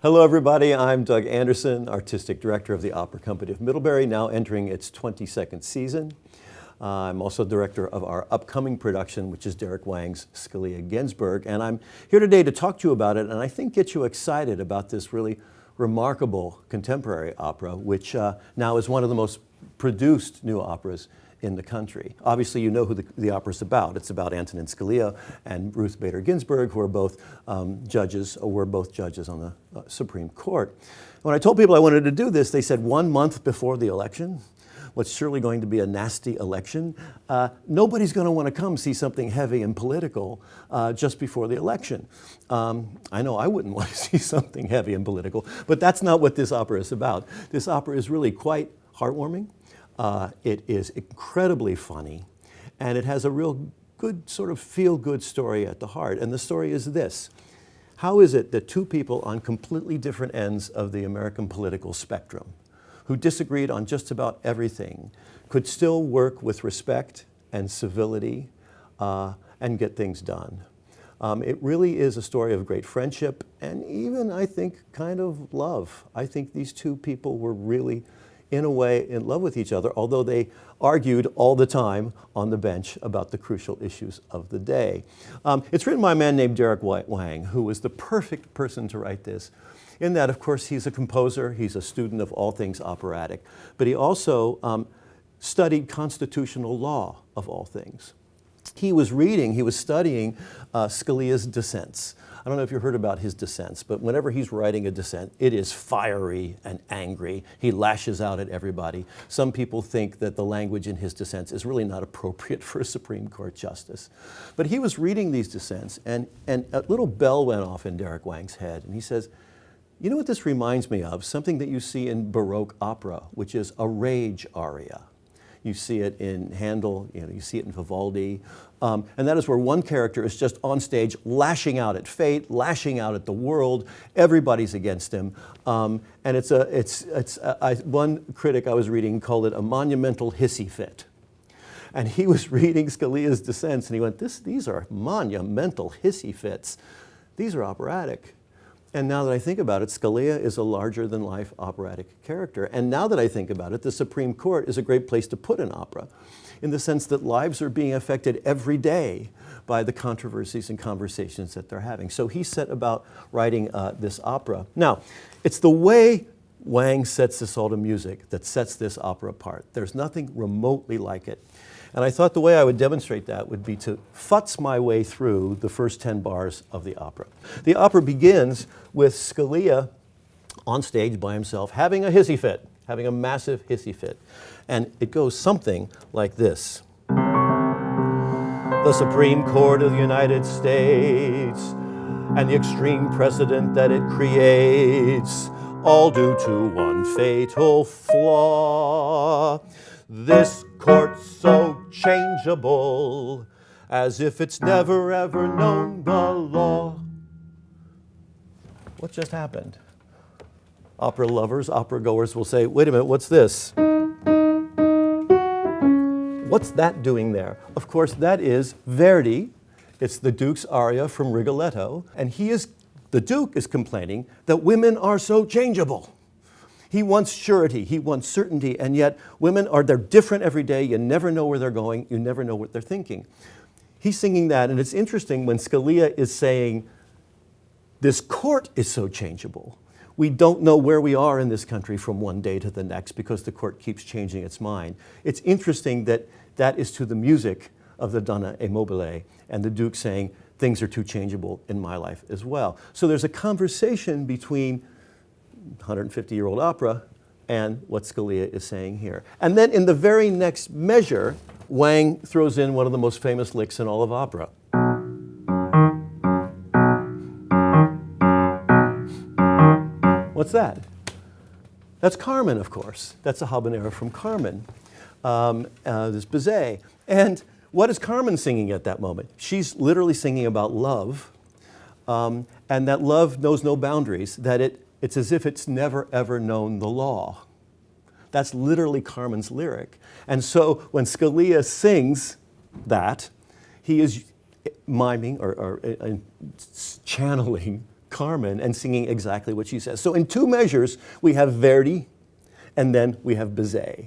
Hello everybody, I'm Doug Anderson, Artistic Director of the Opera Company of Middlebury, now entering its 22nd season. I'm also director of our upcoming production, which is Derek Wang's Scalia Ginsburg, and I'm here today to talk to you about it and I think get you excited about this really remarkable contemporary opera, which now is one of the most produced new operas in the country. Obviously, you know who the opera's about. It's about Antonin Scalia and Ruth Bader Ginsburg, who are both judges, or were both judges on the Supreme Court. When I told people I wanted to do this, they said 1 month before the election, what's surely going to be a nasty election, nobody's going to want to come see something heavy and political just before the election. I know I wouldn't want to see something heavy and political, but that's not what this opera is about. This opera is really quite heartwarming. It is incredibly funny, and it has a real good sort of feel-good story at the heart. And the story is this: how is it that two people on completely different ends of the American political spectrum, who disagreed on just about everything, could still work with respect and civility and get things done? It really is a story of great friendship and even, I think, kind of love. I think these two people were really, in a way, in love with each other, although they argued all the time on the bench about the crucial issues of the day. It's written by a man named Derek Wang, who was the perfect person to write this, in that, of course, he's a composer, he's a student of all things operatic, but he also studied constitutional law, of all things. He was studying Scalia's dissents. I don't know if you heard about his dissents, but whenever he's writing a dissent, it is fiery and angry. He lashes out at everybody. Some people think that the language in his dissents is really not appropriate for a Supreme Court justice. But he was reading these dissents, and a little bell went off in Derek Wang's head, and he says, you know what this reminds me of? Something that you see in Baroque opera, which is a rage aria. You see it in Handel, you see it in Vivaldi, and that is where one character is just on stage lashing out at fate, lashing out at the world. Everybody's against him, and one critic I was reading called it a monumental hissy fit. And he was reading Scalia's dissents, and he went, these are monumental hissy fits. These are operatic. And now that I think about it, Scalia is a larger-than-life operatic character. And now that I think about it, the Supreme Court is a great place to put an opera, in the sense that lives are being affected every day by the controversies and conversations that they're having. So he set about writing this opera. Now, it's the way Wang sets this all to music that sets this opera apart. There's nothing remotely like it. And I thought the way I would demonstrate that would be to futz my way through the first 10 bars of the opera. The opera begins with Scalia on stage by himself having a hissy fit, having a massive hissy fit. And it goes something like this. The Supreme Court of the United States and the extreme precedent that it creates, all due to one fatal flaw. This court's so changeable, as if it's never ever known the law. What just happened? Opera lovers, opera goers will say, wait a minute, what's this? What's that doing there? Of course, that is Verdi. It's the Duke's aria from Rigoletto, and the Duke is complaining that women are so changeable. He wants surety, he wants certainty, and yet they're different every day. You never know where they're going, you never know what they're thinking. He's singing that, and it's interesting when Scalia is saying, this court is so changeable. We don't know where we are in this country from one day to the next because the court keeps changing its mind. It's interesting that that is to the music of the Donna e Mobile, and the Duke saying, things are too changeable in my life as well. So there's a conversation between 150-year-old opera and what Scalia is saying here. And then in the very next measure, Wang throws in one of the most famous licks in all of opera. What's that? That's Carmen, of course. That's a habanera from Carmen, this Bizet. And what is Carmen singing at that moment? She's literally singing about love, and that love knows no boundaries, that it's as if it's never, ever known the law. That's literally Carmen's lyric. And so when Scalia sings that, he is miming or channeling Carmen and singing exactly what she says. So in two measures, we have Verdi, and then we have Bizet.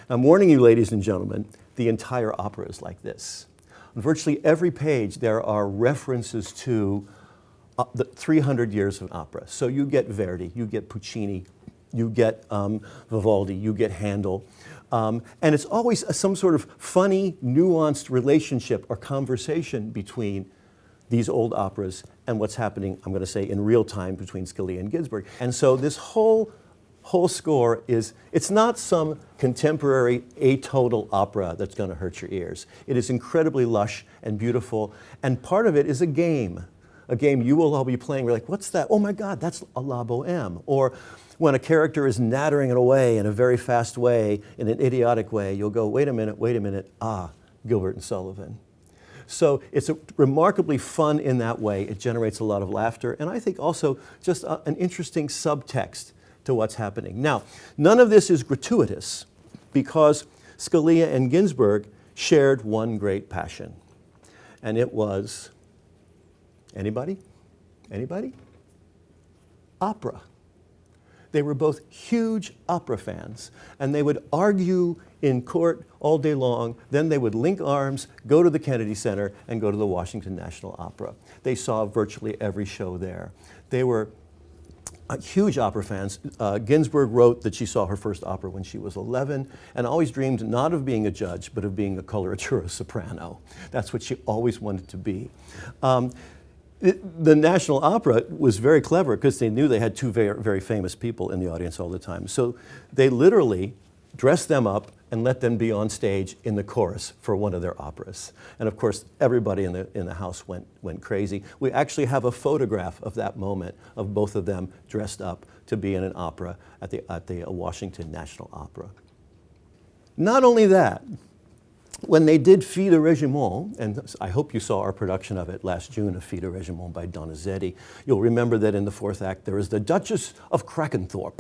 I'm warning you, ladies and gentlemen, the entire opera is like this. On virtually every page, there are references to the 300 years of opera. So you get Verdi, you get Puccini, you get Vivaldi, you get Handel. And it's always some sort of funny, nuanced relationship or conversation between these old operas and what's happening, I'm going to say, in real time between Scalia and Ginsburg. And so this whole score is, it's not some contemporary atonal opera that's going to hurt your ears. It is incredibly lush and beautiful, and part of it is a game you will all be playing. We're like, what's that? Oh my God, that's a La Bohème. Or when a character is nattering it away in a very fast way, in an idiotic way, you'll go, wait a minute, Gilbert and Sullivan. So it's remarkably fun in that way. It generates a lot of laughter, and I think also just an interesting subtext to what's happening. Now, none of this is gratuitous because Scalia and Ginsburg shared one great passion, and it was, anybody? Opera. They were both huge opera fans, and they would argue in court all day long. Then they would link arms, go to the Kennedy Center, and go to the Washington National Opera. They saw virtually every show there. They were huge opera fans. Ginsburg wrote that she saw her first opera when she was 11 and always dreamed not of being a judge, but of being a coloratura soprano. That's what she always wanted to be. The National Opera was very clever because they knew they had two very, very famous people in the audience all the time. So they literally dressed them up and let them be on stage in the chorus for one of their operas. And of course, everybody in the house went crazy. We actually have a photograph of that moment of both of them dressed up to be in an opera at the Washington National Opera. Not only that, when they did Filles de Régiment, and I hope you saw our production of it last June, of Filles de Régiment by Donizetti, you'll remember that in the fourth act there is the Duchess of Krakenthorpe,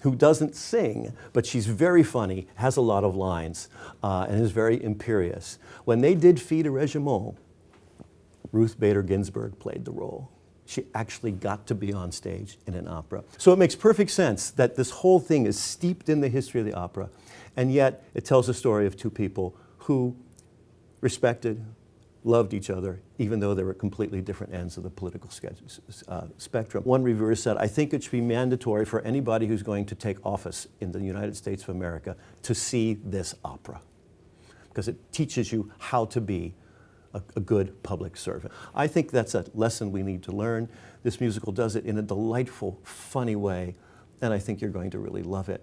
who doesn't sing, but she's very funny, has a lot of lines, and is very imperious. When they did Filles de Régiment, Ruth Bader Ginsburg played the role. She actually got to be on stage in an opera. So it makes perfect sense that this whole thing is steeped in the history of the opera, and yet it tells the story of two people who respected, loved each other, even though they were at completely different ends of the political spectrum. One reviewer said, I think it should be mandatory for anybody who's going to take office in the United States of America to see this opera, because it teaches you how to be a good public servant. I think that's a lesson we need to learn. This musical does it in a delightful, funny way, and I think you're going to really love it.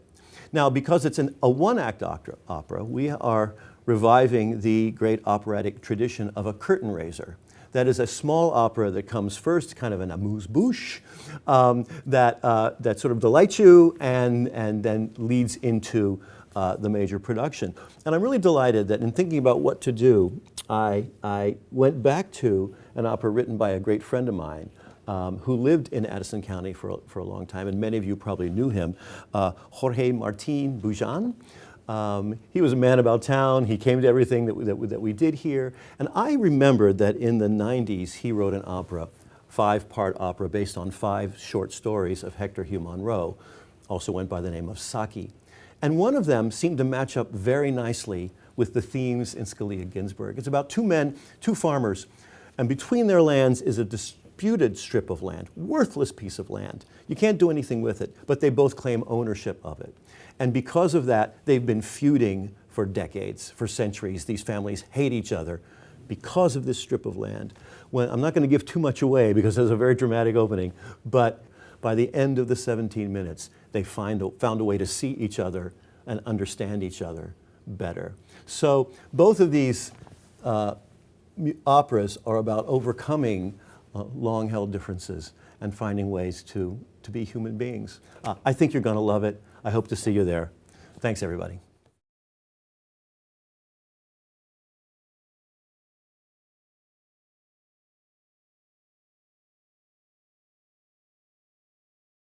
Now, because it's a one-act opera, we are reviving the great operatic tradition of a curtain raiser. That is a small opera that comes first, kind of an amuse-bouche, that sort of delights you and then leads into the major production. And I'm really delighted that in thinking about what to do, I went back to an opera written by a great friend of mine who lived in Addison County for a long time, and many of you probably knew him, Jorge Martín-Buján. He was a man about town. He came to everything that we did here. And I remembered that in the 90s, he wrote an opera, 5-part opera based on 5 short stories of Hector Hugh Monroe, also went by the name of Saki. And one of them seemed to match up very nicely with the themes in Scalia Ginsburg. It's about 2 men, 2 farmers, and between their lands is a disputed strip of land, worthless piece of land. You can't do anything with it, but they both claim ownership of it. And because of that, they've been feuding for decades, for centuries. These families hate each other because of this strip of land. I'm not going to give too much away because there's a very dramatic opening, but by the end of the 17 minutes, they found a way to see each other and understand each other better. So both of these operas are about overcoming long-held differences and finding ways to be human beings. I think you're going to love it. I hope to see you there. Thanks, everybody.